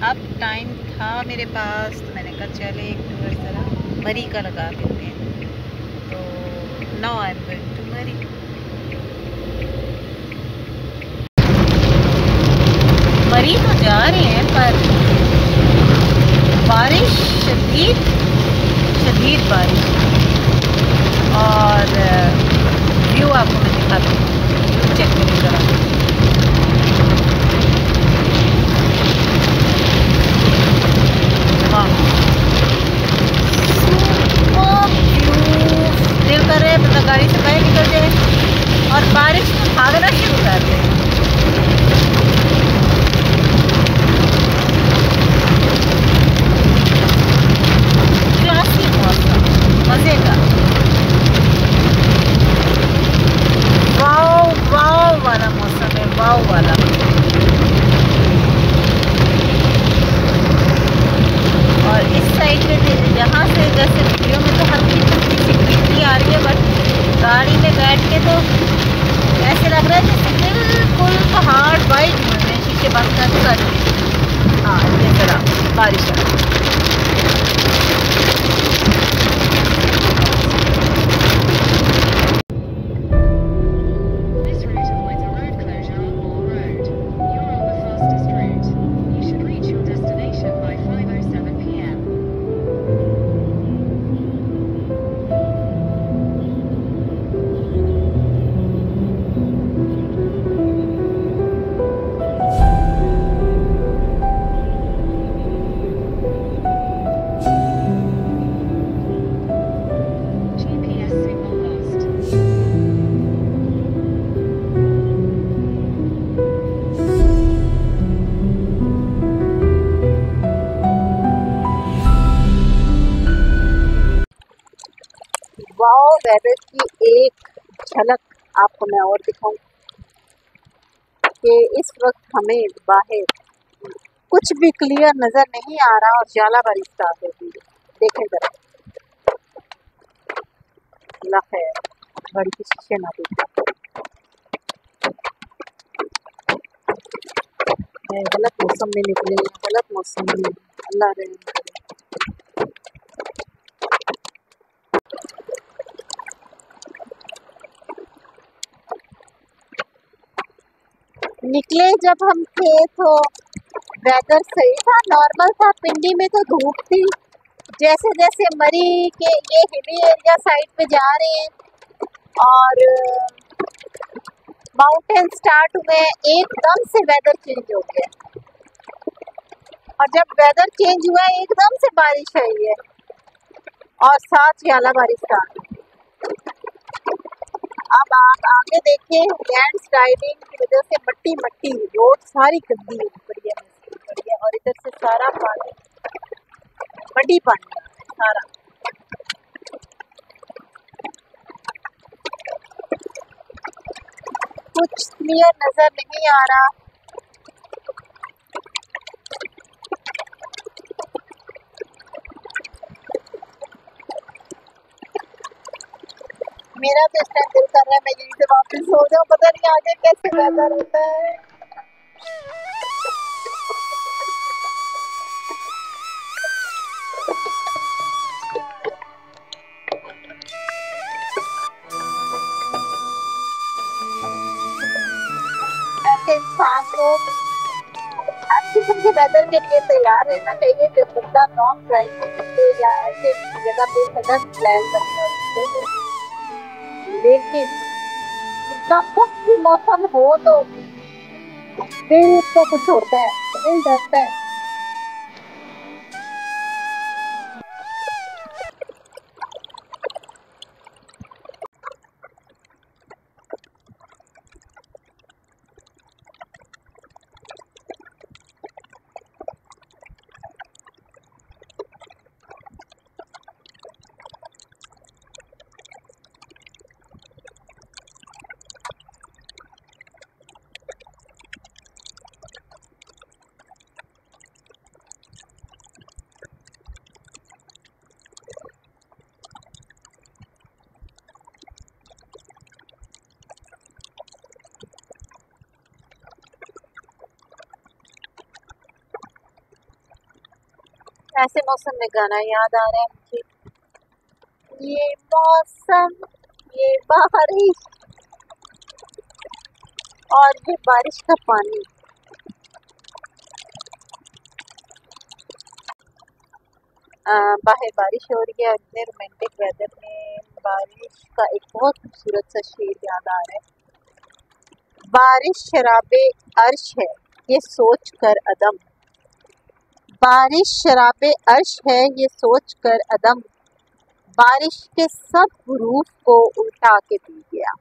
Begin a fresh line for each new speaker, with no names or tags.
अब टाइम था मेरे पास तो मैंने कहा चले एक टूर ज़रा मरी का लगा लेते हैं। तो now I am going to Murree. Murree तो जा रहे हैं पर बारिश शदीद शदीद बारिश और व्यू आपको मैं दिखाती हूँ। व्यू चेक करें ज़रा। वाह दिल कर रहे हैं मतलब गाड़ी से बाहर निकल जाए और बारिश में भागना शुरू कर दें। क्लासिक मौसम मज़े का। वाव वाव वाला मौसम है, वाव वाला। और इस साइड पे यहाँ से जैसे वीडियो में तो हल्की हल्की सी ग्रीनरी आ रही है बट गाड़ी में बैठ के तो ऐसे लग रहा है जैसे बिल्कुल पहाड़ वाइट हुए हैं। शीशे बंद कर हाँ ये जरा बारिश आ रही है। वाओ वेदर की एक झलक आपको मैं और दिखाऊं कि इस वक्त हमें बाहर कुछ भी क्लियर नजर नहीं आ रहा और जाला बारिश स्टार्ट हो गई। देखें जरा है गाड़ी की शीशे ना गलत मौसम में निकले, गलत मौसम में अल्लाह रहे। निकले जब हम थे तो वेदर सही था, नॉर्मल था। पिंडी में तो धूप थी। जैसे जैसे मरी के ये हिली एरिया साइड पे जा रहे हैं और माउंटेन स्टार्ट हुए, एकदम से वेदर चेंज हो गया और जब वेदर चेंज हुआ एकदम से बारिश आई है और साथ ही आला बारिश स्टार्ट। अब आप आगे देखिए, लैंड स्लाइडिंग की वजह से मट्टी मट्टी रोड सारी गंदी पड़ी है और इधर से सारा पानी मड्डी पानी सारा। कुछ क्लियर नजर नहीं आ रहा। मेरा तो इस टाइम दिल कर रहा है मैं यहीं से वापस सो जाऊं, पता नहीं आगे कैसे वेदर होता है। ऐसे इंसान को अच्छी किस्म के वेदर के लिए तैयार रहना चाहिए जब बंदा लॉन्ग ड्राइव करते या ऐसे जगह पे सडन प्लान करता है। लेकिन कुछ भी मौसम हो तो दिल तो कुछ होता है, दिल डरता है। ऐसे मौसम में गाना याद आ रहा है मुझे, ये मौसम, ये बारिश और ये बारिश का पानी। बाहर बारिश हो रही है और इतने रोमांटिक वेदर में बारिश का एक बहुत खूबसूरत सा शेर याद आ रहा है। बारिश शराबे अर्श है ये सोच कर अदम, बारिश शराबे अर्श है ये सोच कर अदम, बारिश के सब हुरूफ को उल्टा के पी गया।